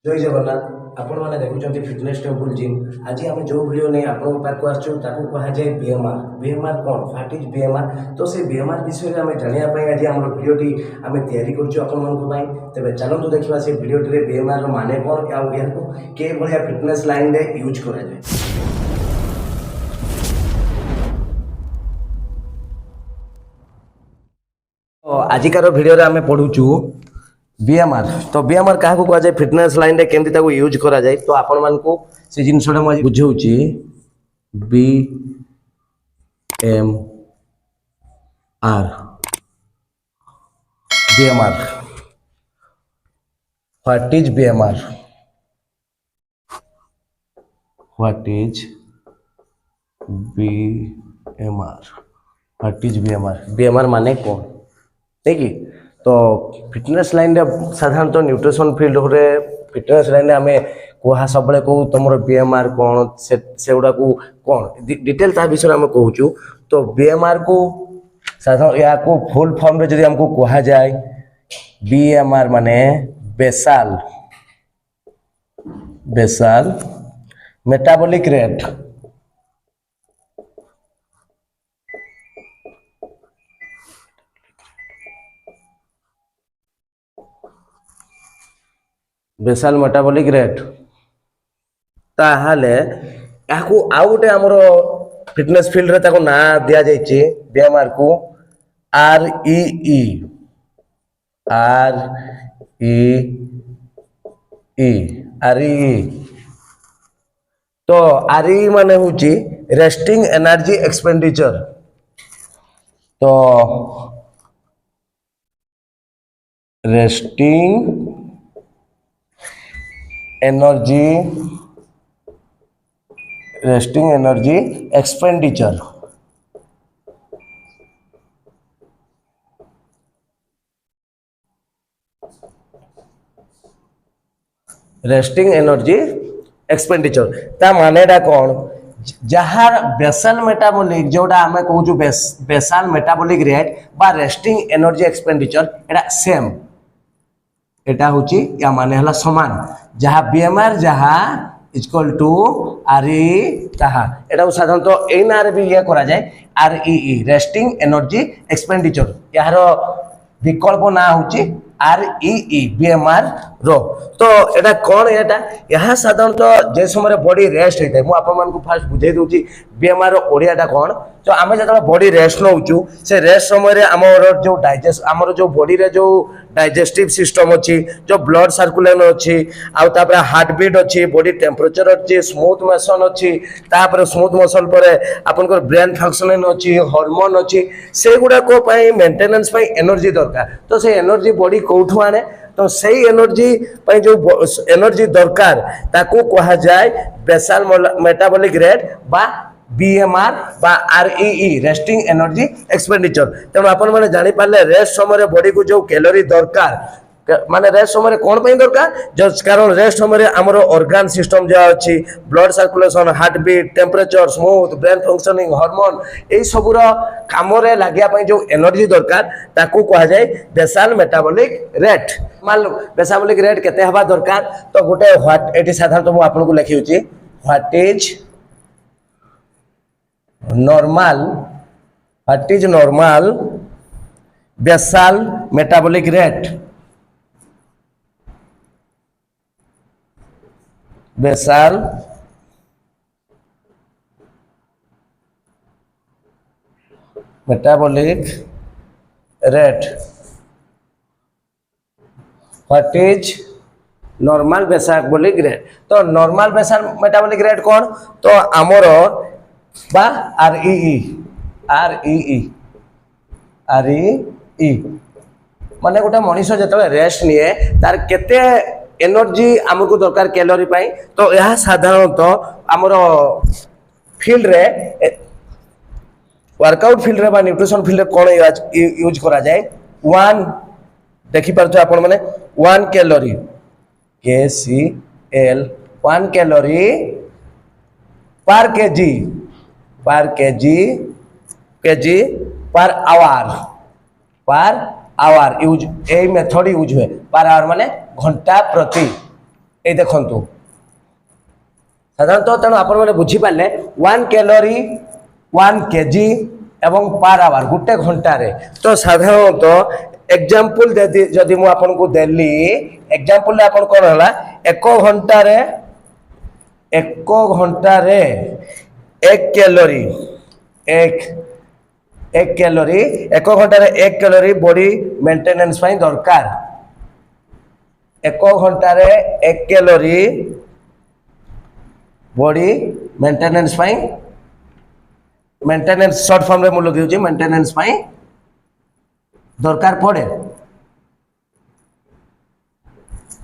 जय जगन्नाथ आपण मैंने देखुं फिटनेस टेम्पल जिम। आज आम जो भिड नहीं आपण पाक आसुए बीएमआर। बीएमआर कौन व्हाट इज बीएमआर? तो से बीएमआर विषय में आम जानापी आज आम भिडटी आम तैयारी तेरे चलतु देखा से भिडटे बीएमआर माने कौन आउ के भाया फिटनेस लाइन में यूज कराए। आजिकार भिडियो आम पढ़ुचु बीएमआर। तो बीएमआर क्या कहुए फिटनेस लाइन रे केमती ताको यूज करा जाए। तो आपण मानकु से जिनसटा मु बुझाउची B M R BMR. What is BMR? What is BMR? What is BMR? BMR माने कौन नहीं कि? तो फिटनेस लाइन रे साधारणतः न्यूट्रिशन फील्ड रे फिटनेस लाइन रे आमे कोहा सबले को तुमरो बीएमआर कौन से गुडा को कौन डिटेल ता विषय आमे कहूचु। तो बीएमआर को साधारण या को फुल फॉर्म रे जदी हमको कहा जाए बीएमआर माने बेसाल बेसाल मेटाबॉलिक रेट। बेसाल मेटाबॉलिक रेट ताहाले याकू आउ गोटे हमरो फिटनेस फील्ड रे ताको ना दिया जायछि बीएमआर को आरईई। आरईई तो आरईई माने होछि रेस्टिंग एनर्जी एक्सपेंडिचर। तो resting energy expenditure. Resting energy expenditure ता मानेडा कौन? जहार बेसल मेटाबॉलिक जोड़ा आमे कहूँ बेसाल मेटाबॉलिक रेट बा रेस्टिंग एनर्जी एक्सपेंडिचर एटा सेम एटा होची या माने हला समान। जहाँ बीएमआर जहाँ इक्वल टू आरईई ताहा एटा साधारणतः एन आर भी ये करा जाए आरईई रेस्टिंग एनर्जी एक्सपेंडिचर। यार विकल्प ना होची आरईई बीएमआर रो। तो एटा कौन एटा यहाँ साधारणतः जे समय बॉडी रेस्ट होता है। मुझे फास्ट बुझे दूची बीएमआर ओडियाटा कौन। तो आम जो बॉडी रेस्ट नौचु से रेस्ट समय आमर जो डाइजेस्ट आमर जो बॉडी रे जो डाइजेस्टिव सिस्टम अच्छी जो ब्लड सर्कुलेशन अच्छी आउे हार्ट बीट अच्छी बॉडी टेम्परेचर अच्छी स्मूथ मोशन अच्छी तापर स्मूथ मोशन पर आपनकर ब्रेन फंक्शनिंग अच्छी हार्मोन अच्छी से गुड़ाक मेंटेनेंस एनर्जी दरकार। तो से एनर्जी बॉडी कौठू आने तो सही एनर्जी जो एनर्जी दरकार ताकू कहा जाए बेसाल मेटाबॉलिक रेट बा बीएमआर बा आरईई रेस्टिंग एनर्जी एक्सपेंडिचर। तेणु आपण मैंने जानी पारे रेस्ट समय बॉडी को जो कैलोरी दरकार माने रेस्ट समय कौन पे दरकार जो कारण रेस्ट समय आमर ऑर्गन सिस्टम जो अच्छी blood circulation heart beat temperature smooth brain functioning hormone यही सबूर काम लगे जो एनर्जी दरकार ताकू कहा जाए बेसाल मेटाबॉलिक रेट। मान बेसाबॉलिक रेट केते हवा दरकार? तो गोटे व्हाट एटी साधारणतः मुझे आपको लिखी व्हाट इज नॉर्मल बेसाल मेटाबॉलिक रेट। बेसाल metabolic rate. What is normal metabolic rate? तो नॉर्मल बेसाल मेटाबॉलिक रेट कौन? तो आमर बा आरईई माने गोटे मनीष जो रेस्ट निए तार केते एनर्जी आमको दरकार कैलोरी पाई। तो यह साधारणतः आमर फील्ड रे वर्कआउट फील्ड रे बा न्यूट्रिशन फील्ड रे कौन यूज करा जाए वन देखि पारछो आपण माने 1 कैलोरी KCL 1 कैलोरी पर KG per hour use a method use हुए पर आवर माने घंटा प्रति ये देखंतु साधारणतः तेणु आपण मैंने बुझीपारे 1 कैलोरी 1 केजी एवं पर आवर गोटे घंटे तो साधारणतः एग्जांपल जदि मु आपन को देली एग्जांपल आपन कोन हला 1 घंटे 1 कैलोरी 1 कैलोरी 1 घंटे 1 कैलोरी बॉडी मेंटेनेंस पाई दरकार 1 घंटे 1 कैलोरी बॉडी मेंटेनेंस पाई मेंटेनेंस शॉर्ट फॉर्म रे मु लगे मेंटेनेंस पाई दरकार पड़े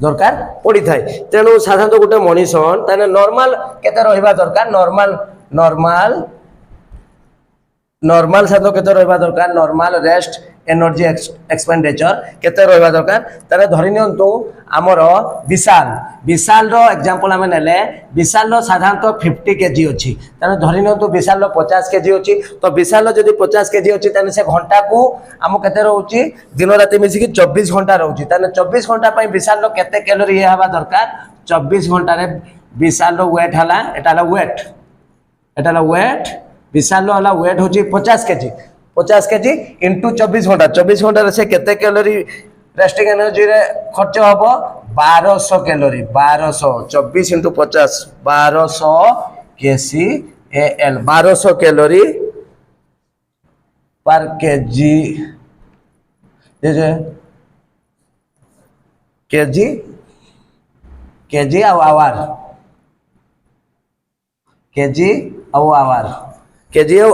दरकार पड़ी थाए तेणु साधारणतः गोटे मनीष ताने नॉर्मल केते रहिबा दरकार नॉर्मल साधारण केते रहिबा दरकार नॉर्मल रेस्ट एनर्जी एक्सपेंडिचर केते रहिबा दरकार ताने धरि नियंतु हमर विशाल रो एग्जांपल हमें नेले विशाल रो साधारणतः 50 केजी अछि ताने धरि नियंतु विशाल रो 50 केजी अछि तो विशाल रो जदि 50 केजी अछि ताने से घंटा को हम केते रहउची दिन राति मिसी कि 24 घंटा रहउची ताने 24 घंटा पई विशाल रो केते कैलोरी हेबा दरकार 24 घंटा रे विशाल रो वेट हला एटाला वेट विशाल हला वेट होची 50 केजी इंटू 24 घंटा से केते कैलोरी रेस्टिंग एनर्जी रे खर्च हबो 1200 कैलोरी 24 इंटू 50 1200 केसी एल 1200 कैलोरी पर केजी केजी और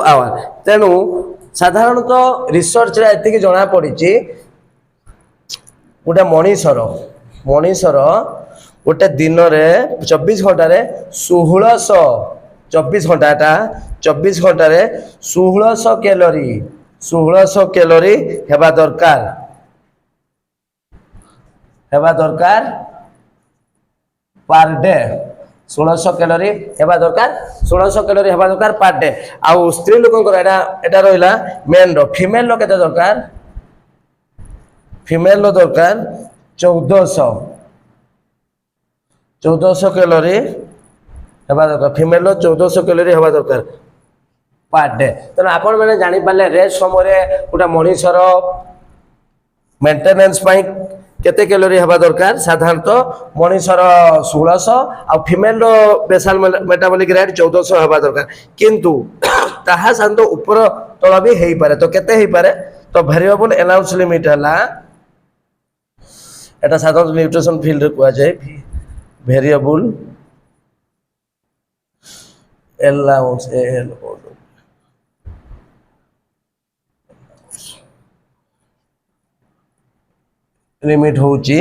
आवर तेणु साधारणतः रिसर्च रे एतिकी जना पड़ी गोटे मनीषर गोटे दिन रे 24 घंटा रे 1600 24 घंटा 24 घंटा रे 1600 कैलोरी हेबा दरकार पर डे 1600 कैलोरी हेबा दरकार पर डे आउ स्त्री लोक एटा रहिला मेन रो फीमेल रो केते दरकार फीमेल रो दरकार 1400 कैलोरी हेबा दरकार फीमेल रो 1400 कैलोरी हेबा दरकार पर डे तो आपण माने जानि पाले रेस्ट समय गोटा मनीषर मेंटेनेंस पाई केते कैलोरी हेबा दरकार साधारणतः मनीषर 1600 आ फीमेल रो बेसल मेटाबॉलिक रेट 1400 हेबा दरकार किंतु ताहा साधारणतः ऊपर तळ भी हेई पारे तो केते हेई पारे तो वेरिएबल अलाउंस लिमिट हला एटा साधारण न्यूट्रिशन फील्ड रे कुआ जाय वेरिएबल अलाउंस एल लिमिट होची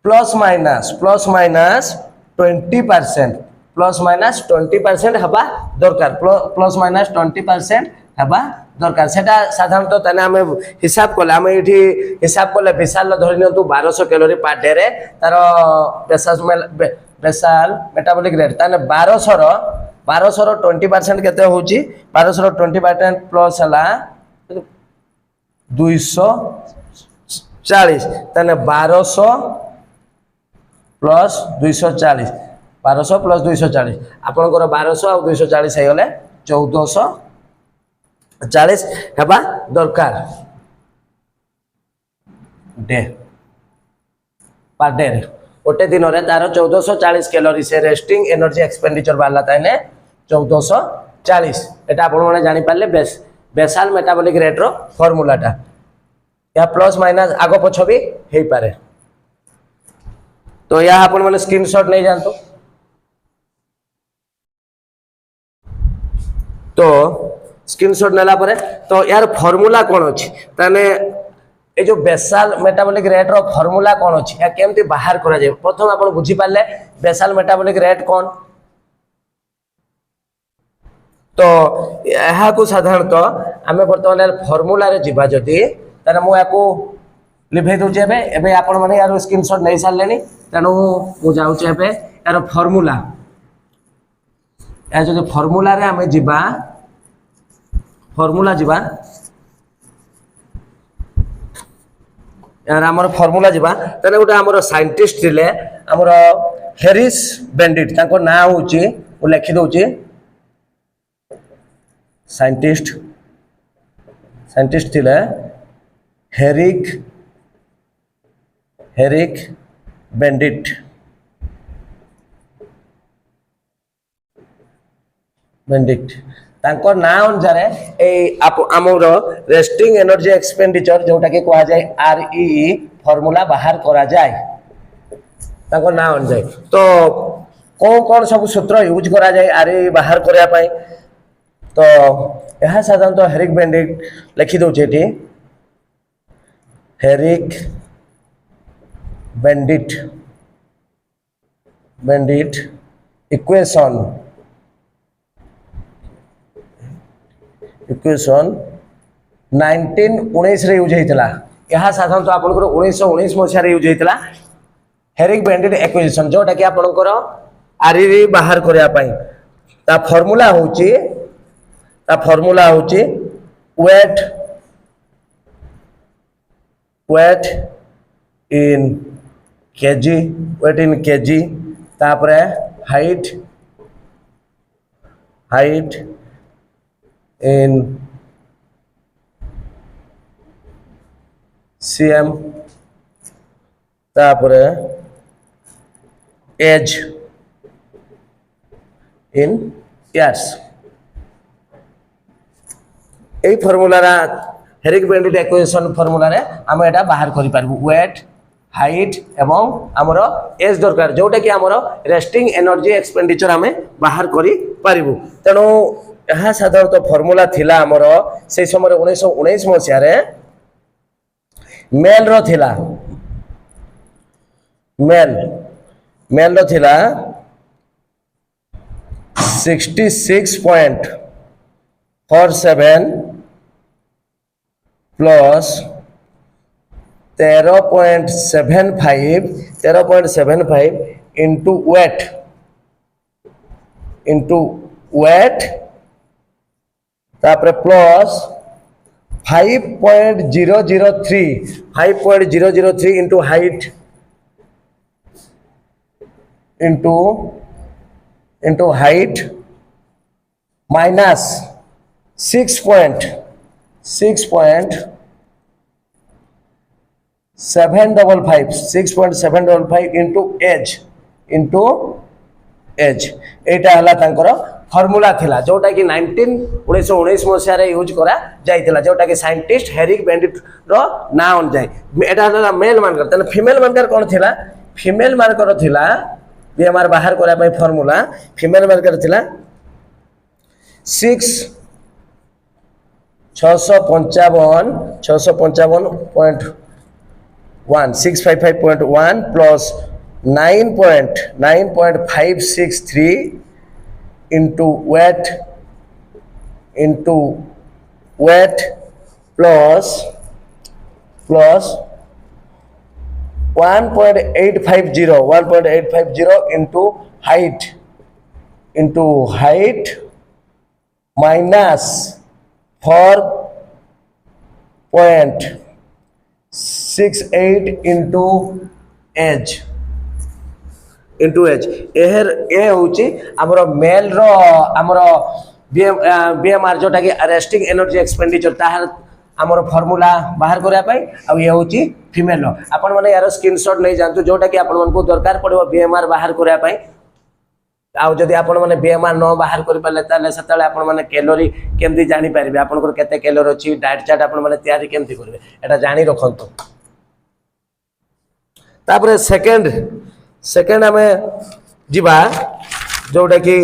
प्लस माइनस 20% हबा दरकार प्लस माइनस 20% हबा दरकार सेटा साधारणतः तने हमें हिसाब कले हमें एठी हिसाब कले विशाल धरि नियंतु 1200 कैलोरी पर डे रे तार बेसाल मेटाबॉलिक रेट ताने 1200 रो 20% केते होची 1200 रो 20% प्लस हला 240 ताने 1200 प्लस 240 1200 प्लस 240 आपनकर 1200 और 240 हे गले 1440 हेबा दरकार डे पर डे गोटे दिन रे तार 1440 कैलोरी से रेस्टिंग एनर्जी एक्सपेंडिचर वाला ताने 1440 एटा आपण माने जानि पाले बेसाल मेटाबॉलिक रेट रो फार्मूलाटा या प्लस माइनस आगो पछ भी हेई पारे तो या आपण माने स्क्रीनशॉट नहीं जानतो तो स्क्रीनशॉट नेला परे तो यार फार्मूला कोन अछि ताने ए जो बेसाल मेटाबॉलिक रेट रो फार्मूला कोन अछि या केमती बाहर करा जाय प्रथम आपण बुझी पाले बेसाल मेटाबॉलिक रेट कोन तो यहा को साधारणतः आमे वर्तमान फार्मूला रे जिबा जदी ताने मु याको लिभे दोचे एबे आपण माने यार स्क्रीनशॉट नै सारलेनी तेणु मु जाउचे एबे यार फार्मूला या जो फार्मूला रे आमे जिबा यार आमर फॉर्मूला जिबा तने गोटे आमर साइंटिस्ट थिले आमर हेरिस बेंडिट ताको ना होची ओ लिखि दउची साइंटिस्ट थिले हेरिक बेंडिट तांको ना अनुसार आमर रेस्टिंग एनर्जी एक्सपेंडिचर जोटा कि कहा जाए आरईई फॉर्मूला बाहर करा जाए तांको ना अनुसार तो कौन कौन सब सूत्र यूज करा जाए आरईई बाहर करया पाई तो यह साधारणतः हेरिक बेंडिट लिखि दउचे एटी हेरिक बेंडिट इक्वेशन 1919 रे यूज होता यह साधारणतः आप 1919 मसीह यूज होता हेरिक बेंडिट इक्वेशन जोटा कि आपंकर आरईई बाहर करने ता फॉर्मूला होची वेट इन केजी तापरे हाइट इन सीएम तापरे एज इन इयर्स এই ফর্মুলার হেরিক বেন্ডিট ইকুয়েশন ফর্মুলার আমি এটা বাহার করি পারবো ওয়েট হাইট এবং আমার এজ দরকার যেটা কি আমার রেস্টিং এনার্জি এক্সপেন্ডিচর আমি বাহার করি পারিবু তেণু ଏହା ସାଧାରଣତଃ ଫର୍ମୁଲା ଥିଲା ଆମର ସେଇ ସମୟରେ 1919 ମସିହାରେ ମେଲର ଥିଲା ମେଲର ଥିଲା 66.47 प्लस 13.75 इंटू वेट तापरे plus 5.003 into height into height minus 6.755 into age एटा हला तांकर फॉर्मूला थिला जोटा कि 1919 मसिया यूज करा जाइतिला जोटा कि साइंटिस्ट हेरिक बेंडिट रो ना ऑन जाय एटा हला मेल मानकर तने फीमेल मानकर कोन थिला फीमेल मानकर थिला बीएमआर बाहर करा पय फॉर्मूला फीमेल मानकर थिला 655.1 plus 9.563 into weight plus 1.850 into height minus 4.68 into age ए होची हमर मेल रो हमर बीएमआर जोटा कि रेस्टिंग एनर्जी एक्सपेंडिचर ताहार हमर फार्मूला बाहर करिया पई आ ये होची फीमेल रो आपण माने यार स्क्रीनशॉट नै जानतु जोटा कि आपण मन को दरकार पड़ो बीएमआर बाहर करिया पई आ जदि आपण माने बीएमआर न बाहर करि पाले ताले सतले आपण माने कैलोरी केमति जानि पारिबे आपण को केते कैलोरी अछि डाइट चार्ट आपण माने तयारी केमति करबे एटा जानि रखंतु तापरे सेकंड हमें जीवा जोटा कि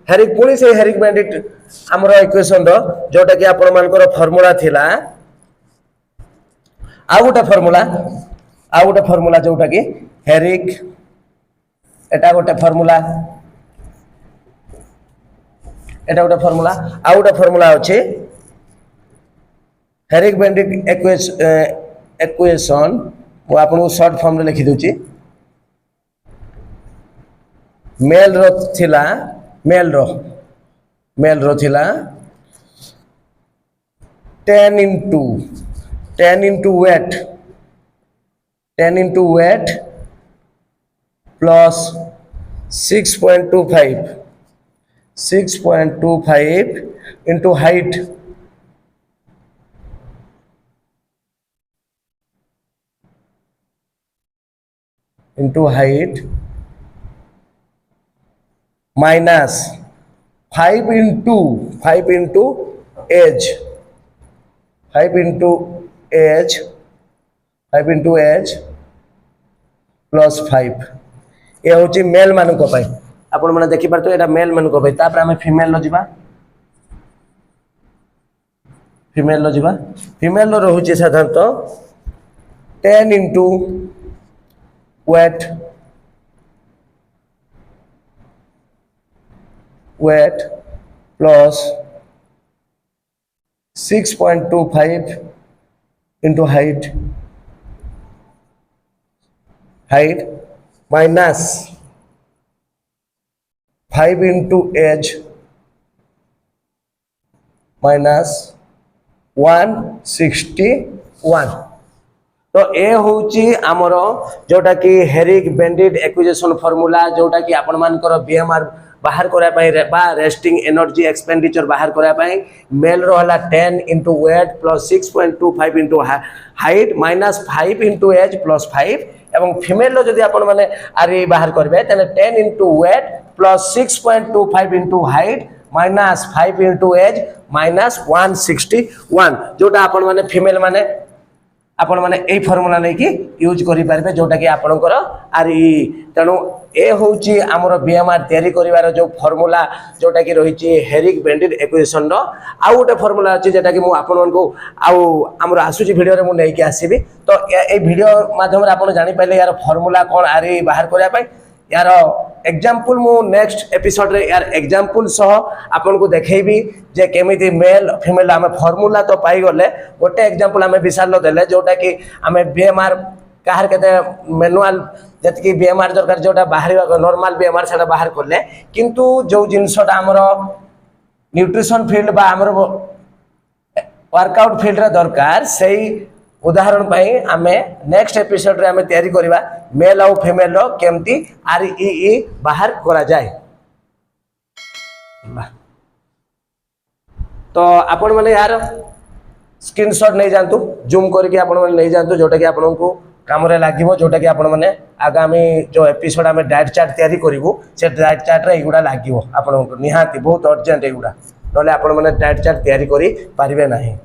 हेरिक पुणी से हेरिक बेंडिट हमर इक्वेशन रो जोटा कि आपण मानकर फार्मूला थिला आ गोटा फार्मूला जोटा कि हेरिक एटा गोटे फार्मूला आ गोटे फार्मूला अछि हेरिक बेंडिट इक्वेशन वो आपन शॉर्ट फॉर्म रे लिखि दोची मेल रो थिला 10 into weight 10 into weight plus 6.25 into height minus 5 into age 5 into age plus 5 ये हूँ मेल मान आपण मैंने देखिपे ये मेल मान आम फिमेल फिमेल रोचे साधारणतः 10 into weight plus 6.25 into height minus 5 into age minus 161 तो ए होची आमर जोटा कि हेरिक बेंडिट एक्विजिशन फॉर्मूला जोटा कि आपण मानकर बीएमआर बाहर करा पई बा रेस्टिंग एनर्जी एक्सपेंडिचर बाहर करा पई मेल रो हला 10 into weight plus 6.25 into height minus 5 into age plus 5 एवं फीमेल रो जदी आपण माने आरी बाहर करबे तने 10 into weight plus 6.25 into height minus 5 into age minus 161 जोटा आपण माने फीमेल माने आपण माने ए फॉर्मूला नै कि यूज करि पारबे जोटा कि आपनकर आरी तणु ए होची हमर बीएमआर तयारी करिवार जो फॉर्मूला जोटा कि रहिची हेरिक बेंडिट एक्विजिशन रो आ गोटे फॉर्मूला अछि जेटा कि मु आपन को आ हमर आसुची वीडियो रे मु नै कि आसीबी तो ए वीडियो माध्यम रे आपण जानि पाइले यार फॉर्मूला कोन आरी बाहर करिया पई यार एग्जांपल मु नेक्स्ट एपिसोड रे यार एग्जांपल सह आपन को देखेबी जे केमिति मेल फीमेल आमे फार्मूला तो पाई गले गोटे एग्जांपल आमे विशाल देले जोटा कि आमे बीएमआर काहर केते मैनुअल जति बीएमआर दरकार जोटा बाहर नॉर्मल बीएमआर सेटा बाहर करले किंतु जो जिनसटा हमरो न्यूट्रिशन फील्ड बा हमरो वर्कआउट फील्ड रे दरकार सेही उदाहरण पाई आमे नेक्स्ट एपिसोड रे आमे तयारी करिबा मेल और फीमेल रो केमती आरईई बाहर करा जाए तो आपण माने यार स्क्रीनशॉट नहीं जानतु जूम करके आपण माने नहीं जानतु जोटा कि आपण को काम रे लागिवो जोटा कि आपण माने आगामी जो एपिसोड आमे डाइट चार्ट तयारी करिवो से डाइट चार्ट रे एगुडा लागिवो आपण को निहाती बहुत अर्जेंट एगुडा नले आपण माने डाइट चार्ट तयारी करि पारिबे नाही।